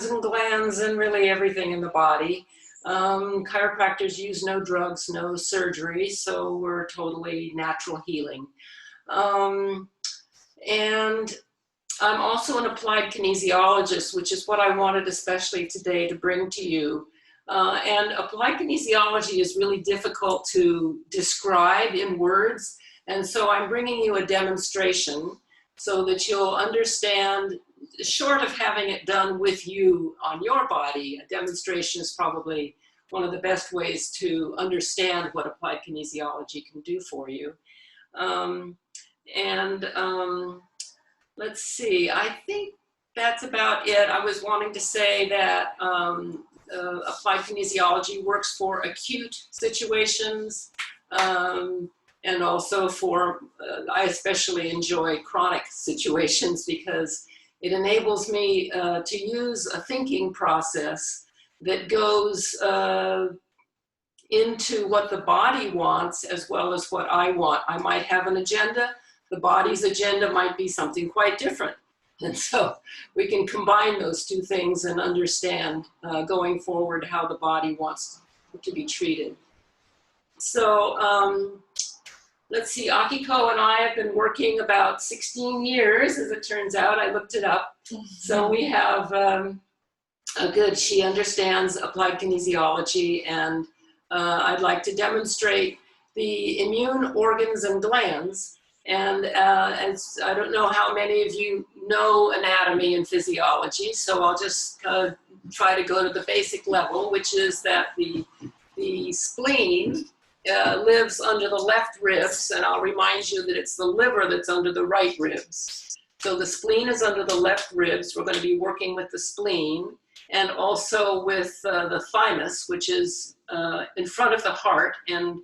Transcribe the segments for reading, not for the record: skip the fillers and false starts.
and glands and really everything in the body. Chiropractors use no drugs, no surgery, so we're totally natural healing. And I'm also an applied kinesiologist, which is what I wanted especially today to bring to you. And applied kinesiology is really difficult to describe in words, and so I'm bringing you a demonstration so that you'll understand, short of having it done with you on your body. A demonstration is probably one of the best ways to understand what applied kinesiology can do for you. Let's see, I think that's about it. I was wanting to say that applied kinesiology works for acute situations, and also for, I especially enjoy chronic situations because it enables me to use a thinking process that goes into what the body wants as well as what I want. I might have an agenda. The body's agenda might be something quite different. And so we can combine those two things and understand going forward how the body wants to be treated. So let's see, Akiko and I have been working about 16 years, as it turns out. I looked it up. So we have she understands applied kinesiology, and I'd like to demonstrate the immune organs and glands. And as I don't know how many of you know anatomy and physiology, so I'll just try to go to the basic level, which is that the spleen lives under the left ribs, and I'll remind you that it's the liver that's under the right ribs. So the spleen is under the left ribs. We're going to be working with the spleen and also with the thymus, which is in front of the heart and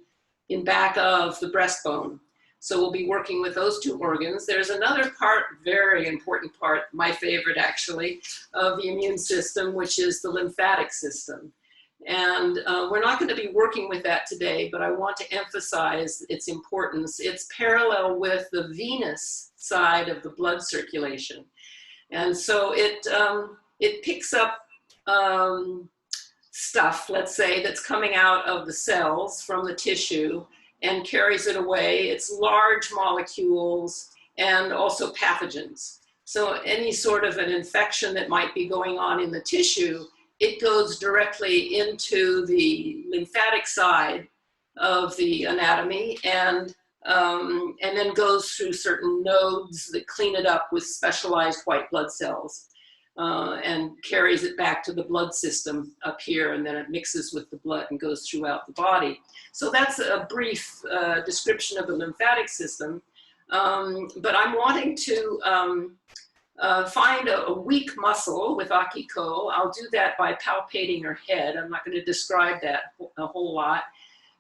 in back of the breastbone. So we'll be working with those two organs. There's another part, very important part, my favorite actually, of the immune system, which is the lymphatic system. And we're not going to be working with that today, but I want to emphasize its importance. It's parallel with the venous side of the blood circulation. And so it picks up stuff, let's say, that's coming out of the cells from the tissue and carries it away. It's large molecules and also pathogens. So any sort of an infection that might be going on in the tissue, it goes directly into the lymphatic side of the anatomy and then goes through certain nodes that clean it up with specialized white blood cells and carries it back to the blood system up here, and then it mixes with the blood and goes throughout the body. So that's a brief description of the lymphatic system, but I'm wanting to find a weak muscle with Akiko. I'll do that by palpating her head. I'm not going to describe that a whole lot.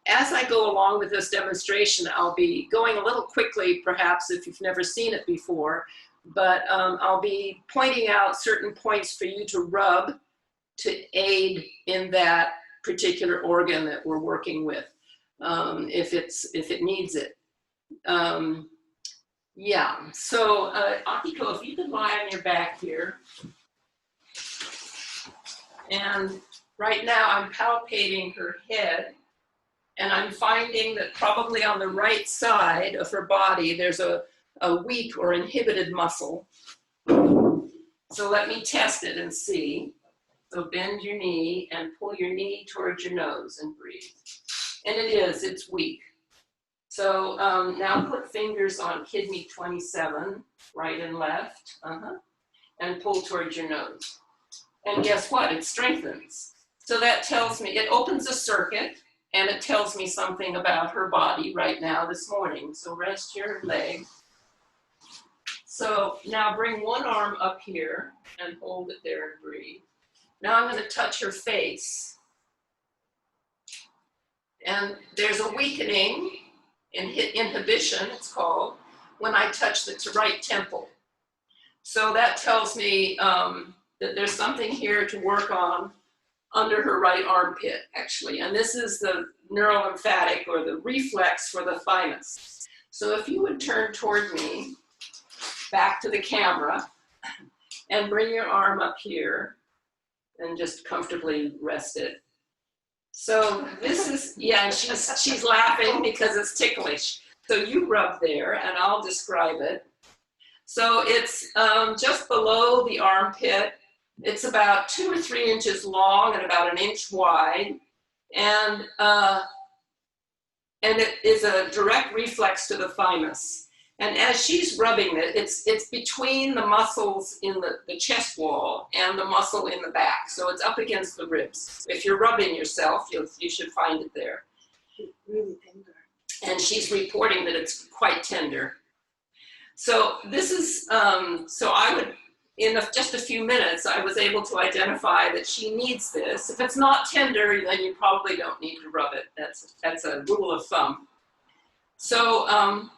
As I go along with this demonstration, I'll be going a little quickly, perhaps, if you've never seen it before, but I'll be pointing out certain points for you to rub to aid in that particular organ that we're working with, if it needs it. Yeah, so Akiko, if you could lie on your back here. And right now I'm palpating her head, and I'm finding that probably on the right side of her body there's a weak or inhibited muscle. So let me test it and see. So bend your knee and pull your knee towards your nose and breathe. And it's weak. So now put fingers on kidney 27, right and left, and pull towards your nose. And guess what? It strengthens. So that tells me, it opens a circuit, and it tells me something about her body right now this morning. So rest your leg. So now bring one arm up here and hold it there and breathe. Now I'm going to touch her face. And there's a weakening, inhibition it's called, when I touch the right temple. So that tells me that there's something here to work on under her right armpit, actually. And this is the neurolymphatic, or the reflex for the thymus. So if you would turn toward me, back to the camera, and bring your arm up here, and just comfortably rest it. So this is, yeah, and she's laughing because it's ticklish. So you rub there, and I'll describe it. So it's just below the armpit. It's about 2 or 3 inches long and about 1 inch wide. And it is a direct reflex to the thymus. And as she's rubbing it, it's between the muscles in the chest wall and the muscle in the back. So it's up against the ribs. If you're rubbing yourself, you should find it there. Really tender. And she's reporting that it's quite tender. So this is, so I would, in just a few minutes, I was able to identify that she needs this. If it's not tender, then you probably don't need to rub it. That's a rule of thumb. So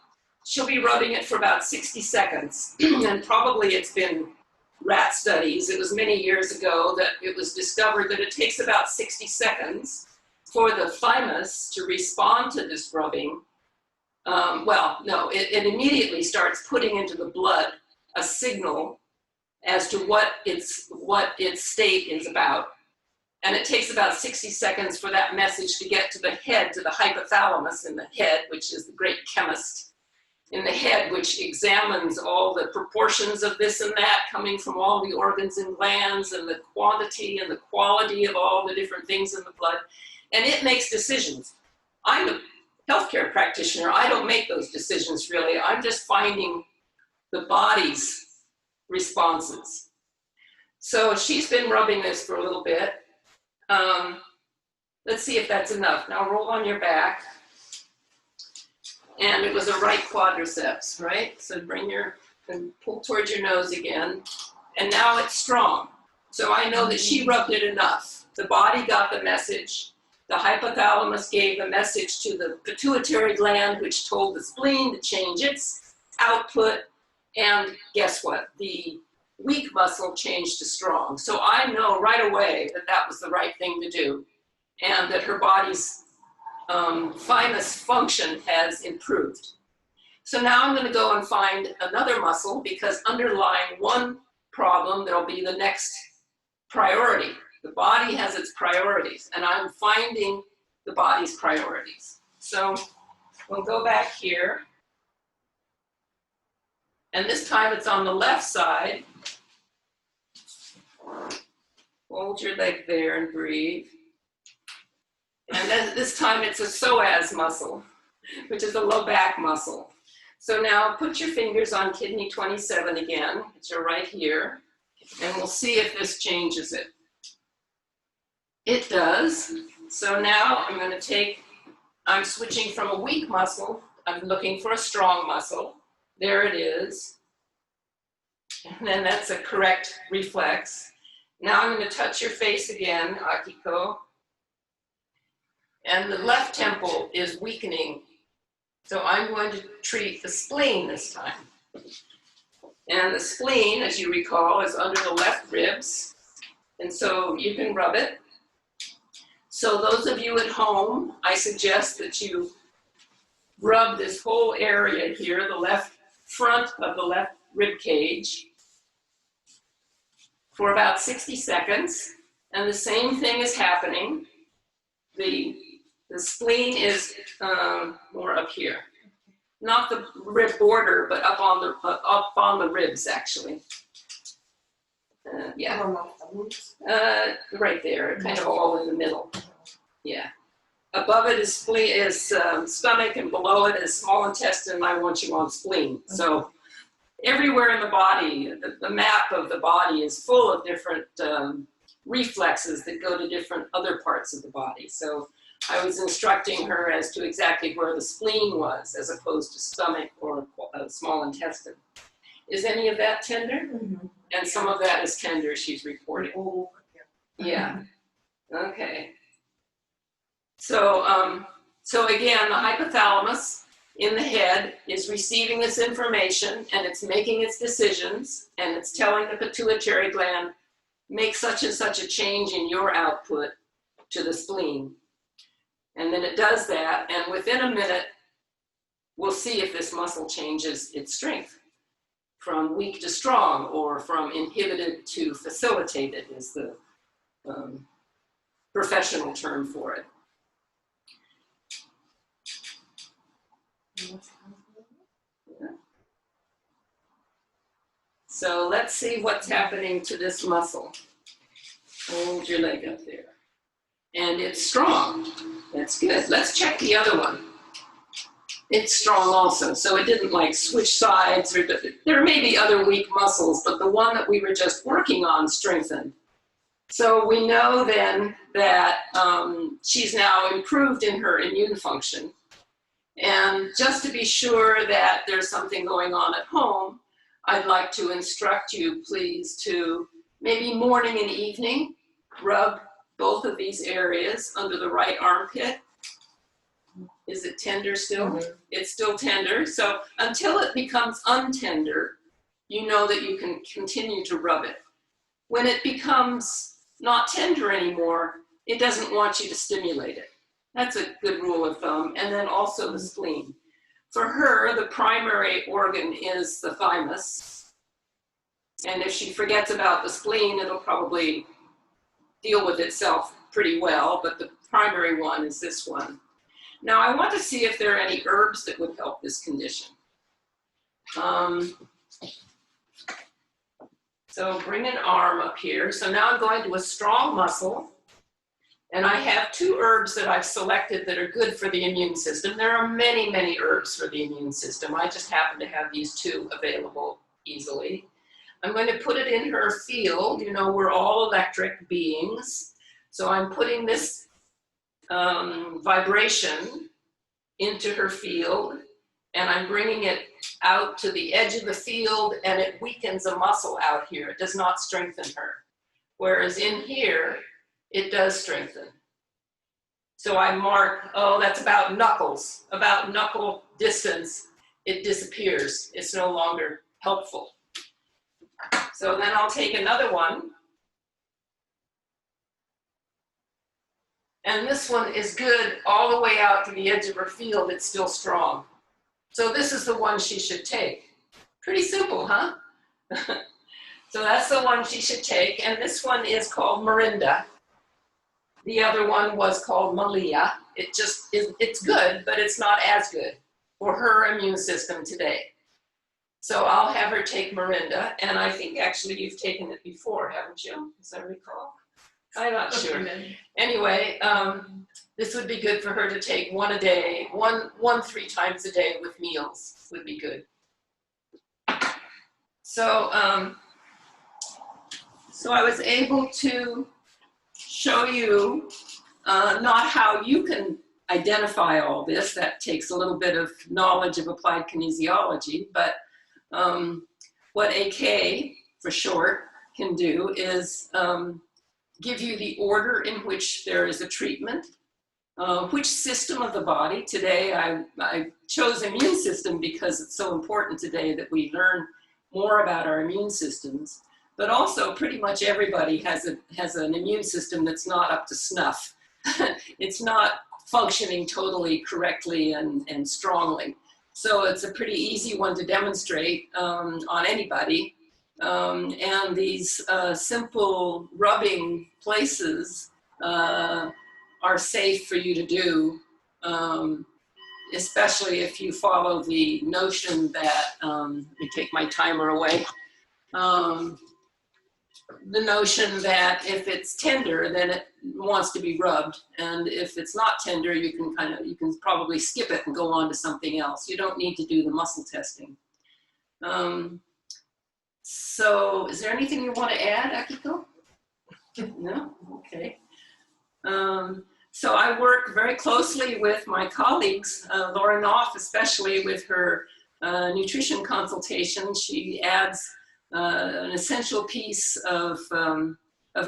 she'll be rubbing it for about 60 seconds. And probably it's been rat studies. It was many years ago that it was discovered that it takes about 60 seconds for the thymus to respond to this rubbing. It immediately starts putting into the blood a signal as to what its state is about. And it takes about 60 seconds for that message to get to the head, to the hypothalamus in the head, which is the great chemist in the head, which examines all the proportions of this and that coming from all the organs and glands and the quantity and the quality of all the different things in the blood. And it makes decisions. I'm a healthcare practitioner. I don't make those decisions really. I'm just finding the body's responses. So she's been rubbing this for a little bit. Let's see if that's enough. Now roll on your back. And it was a right quadriceps, right? So and pull towards your nose again. And now it's strong. So I know that she rubbed it enough. The body got the message. The hypothalamus gave the message to the pituitary gland, which told the spleen to change its output. And guess what? The weak muscle changed to strong. So I know right away that that was the right thing to do, and that her body's thymus function has improved. So now I'm going to go and find another muscle, because underlying one problem, there'll be the next priority. The body has its priorities, and I'm finding the body's priorities. So we'll go back here. And this time it's on the left side. Hold your leg there and breathe. And then this time it's a psoas muscle, which is a low back muscle. So now put your fingers on kidney 27 again, which are right here, and we'll see if this changes it. It does. So now I'm switching from a weak muscle, I'm looking for a strong muscle. There it is. And then that's a correct reflex. Now I'm going to touch your face again, Akiko. And the left temple is weakening. So I'm going to treat the spleen this time. And the spleen, as you recall, is under the left ribs. And so you can rub it. So those of you at home, I suggest that you rub this whole area here, the left front of the left rib cage, for about 60 seconds. And the same thing is happening. The spleen is more up here. Not the rib border, but up on the ribs, actually. Yeah. Right there, kind of all in the middle. Yeah. Above it is stomach, and below it is small intestine. I want you on spleen. So everywhere in the body, the map of the body is full of different reflexes that go to different other parts of the body. So I was instructing her as to exactly where the spleen was, as opposed to stomach or small intestine. Is any of that tender? Mm-hmm. And some of that is tender, she's reporting. Oh, yeah. Okay. So again, the hypothalamus in the head is receiving this information, and it's making its decisions, and it's telling the pituitary gland, make such and such a change in your output to the spleen. And then it does that, and within a minute, we'll see if this muscle changes its strength from weak to strong, or from inhibited to facilitated is the professional term for it. Yeah. So let's see what's happening to this muscle. Hold your leg up there. And it's strong. That's good. Let's check the other one. It's strong also, so it didn't like switch sides. Or there may be other weak muscles, but the one that we were just working on strengthened. So we know then that she's now improved in her immune function. And just to be sure that there's something going on at home, I'd like to instruct you, please, to maybe morning and evening, rub both of these areas under the right armpit. Is it tender still? Mm-hmm. It's still tender. So until it becomes untender, you know that you can continue to rub it. When it becomes not tender anymore, it doesn't want you to stimulate it. That's a good rule of thumb. And then also the spleen. For her, the primary organ is the thymus. And if she forgets about the spleen, it'll probably deal with itself pretty well, but the primary one is this one. Now I want to see if there are any herbs that would help this condition. So bring an arm up here. So now I'm going to a strong muscle, and I have 2 herbs that I've selected that are good for the immune system. There are many, many herbs for the immune system. I just happen to have these 2 available easily. I'm going to put it in her field. You know, we're all electric beings. So I'm putting this vibration into her field, and I'm bringing it out to the edge of the field, and it weakens a muscle out here. It does not strengthen her. Whereas in here, it does strengthen. So I mark, oh, that's about knuckles, about knuckle distance. It disappears. It's no longer helpful. So then I'll take another one. And this one is good all the way out to the edge of her field. It's still strong. So this is the one she should take. Pretty simple, huh? So that's the one she should take. And this one is called Morinda. The other one was called Malia. It just is, it's good, but it's not as good for her immune system today. So I'll have her take Morinda. And I think actually you've taken it before, haven't you? As I recall. I'm not sure. Anyway, this would be good for her to take one a day, one 3 times a day with meals would be good. So, so I was able to show you not how you can identify all this. That takes a little bit of knowledge of applied kinesiology, but what AK, for short, can do is give you the order in which there is a treatment, which system of the body. Today I chose immune system because it's so important today that we learn more about our immune systems, but also pretty much everybody has an immune system that's not up to snuff. It's not functioning totally correctly and strongly. So it's a pretty easy one to demonstrate on anybody. And these simple rubbing places are safe for you to do, especially if you follow the notion that, let me take my timer away, the notion that if it's tender, then it wants to be rubbed. And if it's not tender, you can probably skip it and go on to something else. You don't need to do the muscle testing. So is there anything you want to add, Akiko? No? Okay. So I work very closely with my colleagues, Laura Knopf, especially with her nutrition consultation. She adds an essential piece of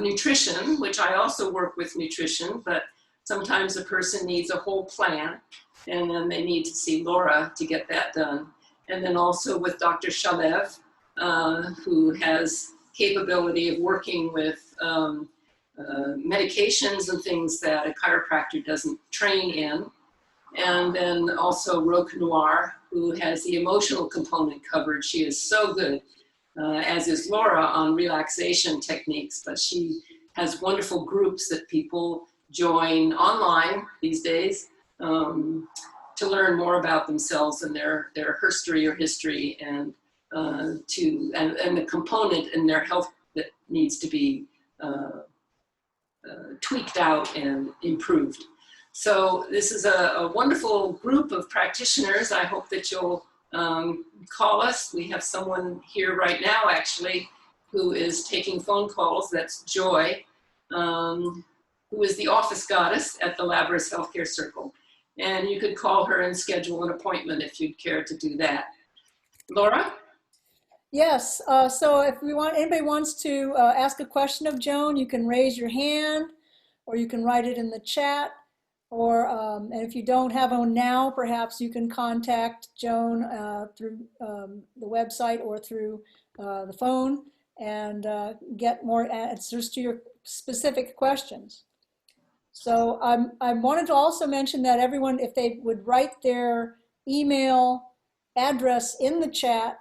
nutrition, which I also work with nutrition, but sometimes a person needs a whole plan, and then they need to see Laura to get that done. And then also with Dr. Shalev, who has capability of working with medications and things that a chiropractor doesn't train in. And then also Roque Noir, who has the emotional component covered. She is so good, as is Laura, on relaxation techniques, but she has wonderful groups that people join online these days to learn more about themselves and their history or history, and and the component in their health that needs to be tweaked out and improved. So this is a wonderful group of practitioners. I hope that you'll call us. We have someone here right now, actually, who is taking phone calls. That's Joy, who is the office goddess at the Labrador Healthcare Circle. And you could call her and schedule an appointment if you'd care to do that. Laura? Yes, so if anybody wants to ask a question of Joan, you can raise your hand, or you can write it in the chat, or and if you don't have one now, perhaps you can contact Joan through the website or through the phone and get more answers to your specific questions. So I wanted to also mention that everyone, if they would write their email address in the chat,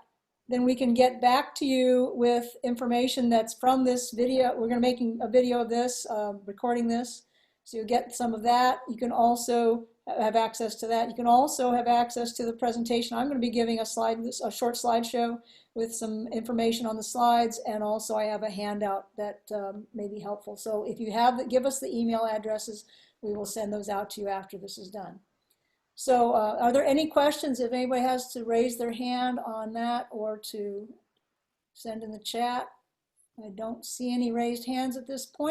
then we can get back to you with information that's from this video. We're going to make a video of this, recording this. So you'll get some of that. You can also have access to that. You can also have access to the presentation. I'm going to be giving a short slideshow with some information on the slides. And also I have a handout that may be helpful. So if you have, give us the email addresses. We will send those out to you after this is done. So are there any questions? If anybody has to raise their hand on that or to send in the chat. I don't see any raised hands at this point.